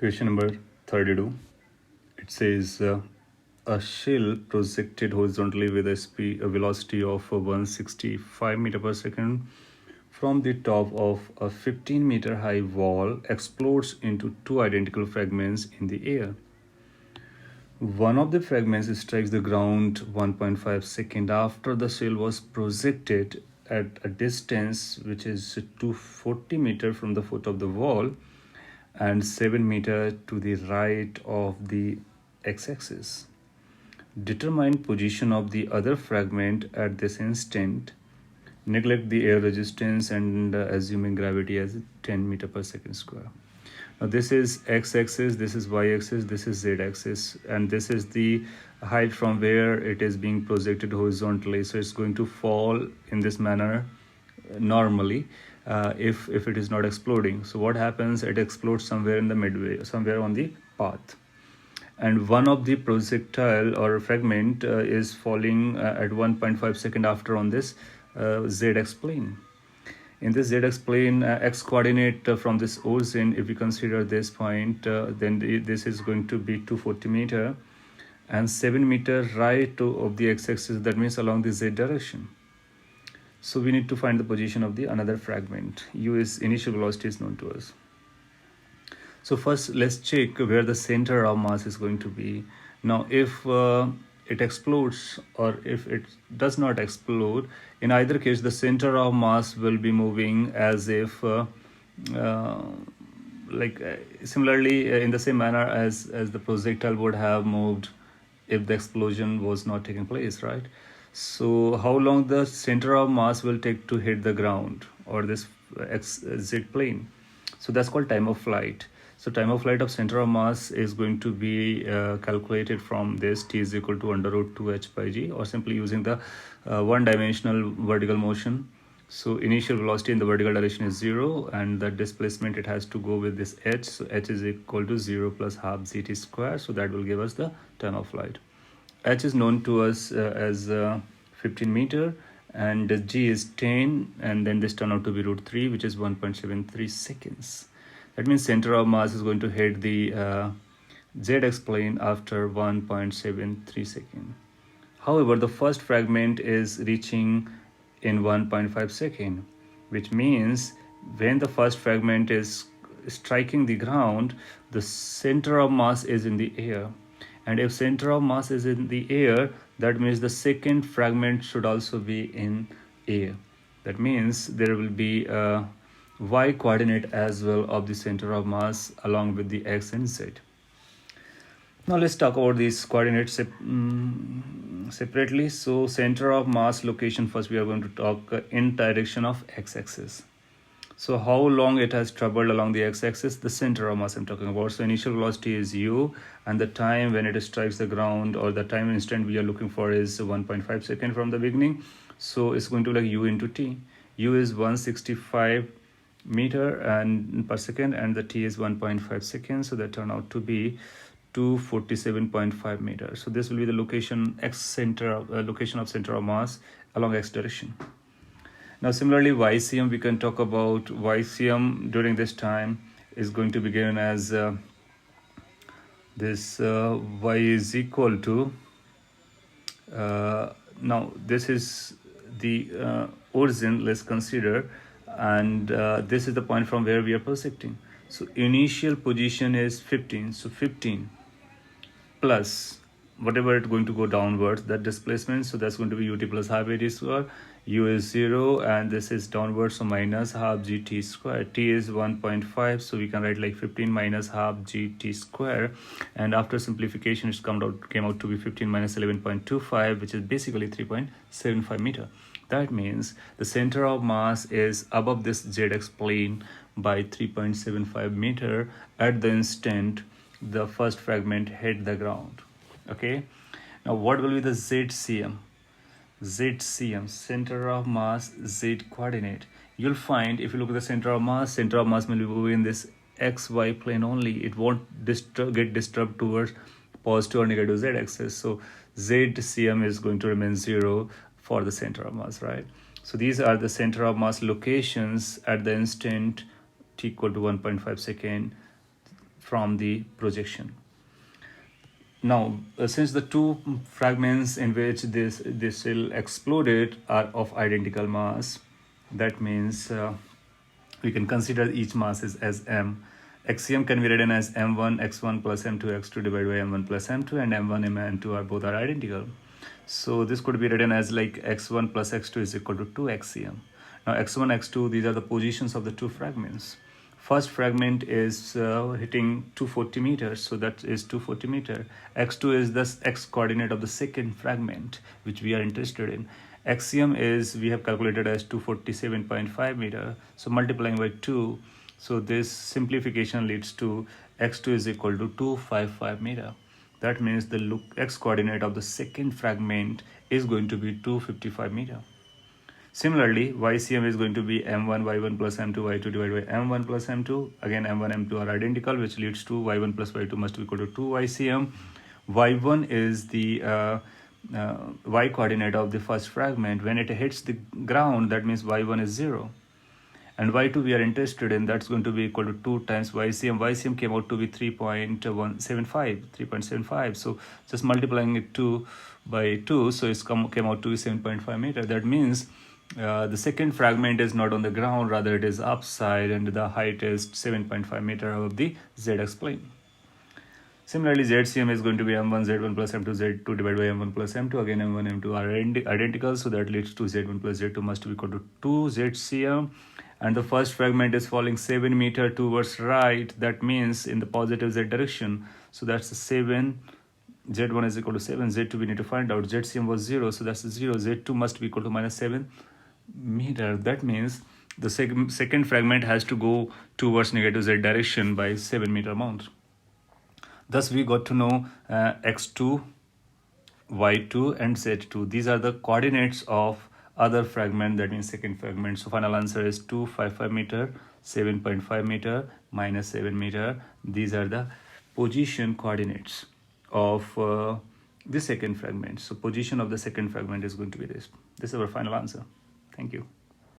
Question number 32. It says a shell projected horizontally with a velocity of 165 meter per second from the top of a 15-meter high wall explodes into two identical fragments in the air. One of the fragments strikes the ground 1.5 seconds after the shell was projected at a distance which is 240 meters from the foot of the wall and 7 meters to the right of the x-axis. Determine position of the other fragment at this instant. Neglect the air resistance and assuming gravity as 10 meter per second square. Now this is x-axis, this is y-axis, this is z-axis, and this is the height from where it is being projected horizontally. So it's going to fall in this manner normally if it is not exploding. So what happens? It explodes somewhere in the midway, somewhere on the path. And one of the projectile or fragment is falling at 1.5 second after on this z-x plane. In this z-x plane, x coordinate from this origin, if we consider this point, then this is going to be 240 meter and 7 meter right of the x-axis. That means along the z direction. So we need to find the position of the another fragment. U is initial velocity is known to us. So first let's check where the center of mass is going to be. Now if it explodes or if it does not explode, in either case the center of mass will be moving as if similarly in the same manner as the projectile would have moved if the explosion was not taking place, right? So how long the center of mass will take to hit the ground or this z plane? So that's called time of flight. So time of flight of center of mass is going to be calculated from this t is equal to under root 2h by g, or simply using the one-dimensional vertical motion. So initial velocity in the vertical direction is 0 and the displacement it has to go with this h. So h is equal to 0 plus half gt square. So that will give us the time of flight. H is known to us as 15 meter and g is 10, and then this turned out to be root 3, which is 1.73 seconds. That means center of mass is going to hit the z-x plane after 1.73 seconds. However, the first fragment is reaching in 1.5 seconds, which means when the first fragment is striking the ground, the center of mass is in the air. And if center of mass is in the air, that means the second fragment should also be in air. That means there will be a y coordinate as well of the center of mass along with the x and z. Now let's talk about these coordinates separately. So center of mass location, first we are going to talk in direction of x-axis. So how long it has traveled along the x-axis, the center of mass I'm talking about. So initial velocity is u, and the time when it strikes the ground, or the time instant we are looking for, is 1.5 seconds from the beginning. So it's going to be like u into t. U is 165 meter and per second, and the t is 1.5 seconds. So that turned out to be 247.5 meters. So this will be the location location of center of mass along x direction. Now similarly, YCM, we can talk about YCM during this time is going to be given as this y is equal to, now this is the origin, let's consider, and this is the point from where we are projecting. So initial position is 15, so 15 plus whatever it's going to go downwards, that displacement, so that's going to be ut plus half at square. U is 0 and this is downwards, so minus half gt square. T is 1.5, so we can write like 15 minus half gt square, and after simplification it's came out to be 15 minus 11.25, which is basically 3.75 meter. That means the center of mass is above this z-x plane by 3.75 meter at the instant the first fragment hit the ground. Okay, now what will be the ZCM? ZCM, center of mass, z coordinate. You'll find if you look at the center of mass will be moving in this xy plane only. It won't get disturbed towards positive or negative z axis. So ZCM is going to remain 0 for the center of mass, right? So these are the center of mass locations at the instant t equal to 1.5 second from the projection. Now, since the two fragments in which this shell exploded are of identical mass, that means we can consider each mass as m. Axiom can be written as m1 x1 plus m2 x2 divided by m1 plus m2, and m1 and m2 are both are identical. So this could be written as like x1 plus x2 is equal to 2 axiom. Now x1, x2, these are the positions of the two fragments. First fragment is hitting 240 meters, so that is 240 meter. X2 is the x coordinate of the second fragment, which we are interested in. Axiom is, we have calculated as 247.5 meter, so multiplying by 2, so this simplification leads to x2 is equal to 255 meter. That means the x coordinate of the second fragment is going to be 255 meter. Similarly, YCM is going to be m1 y1 plus m2 y2 divided by m1 plus m2. Again, m1 m2 are identical, which leads to y1 plus y2 must be equal to 2 YCM. Y1 is the y coordinate of the first fragment. When it hits the ground, that means y1 is 0. And y2 we are interested in, that's going to be equal to 2 times YCM. YCM came out to be 3.75. So just multiplying it 2 by 2, so it's came out to be 7.5 meter. That means the second fragment is not on the ground, rather it is upside, and the height is 7.5 meter above the ZX plane. Similarly, ZCM is going to be m1 z1 plus m2 z2 divided by m1 plus m2. Again, m1 m2 are identical, so that leads to z1 plus z2 must be equal to 2 ZCM. And the first fragment is falling 7 meter towards right. That means in the positive z direction. So that's 7. Z1 is equal to 7. Z2 we need to find out. ZCM was 0, so that's 0. Z2 must be equal to minus 7 meter. That means the second fragment has to go towards negative z direction by 7 meter amount. Thus we got to know x2, y2 and z2. These are the coordinates of other fragment, that means second fragment. So final answer is 255 meter, 7.5 meter, minus 7 meter. These are the position coordinates of the second fragment. So position of the second fragment is going to be this. This is our final answer. Thank you.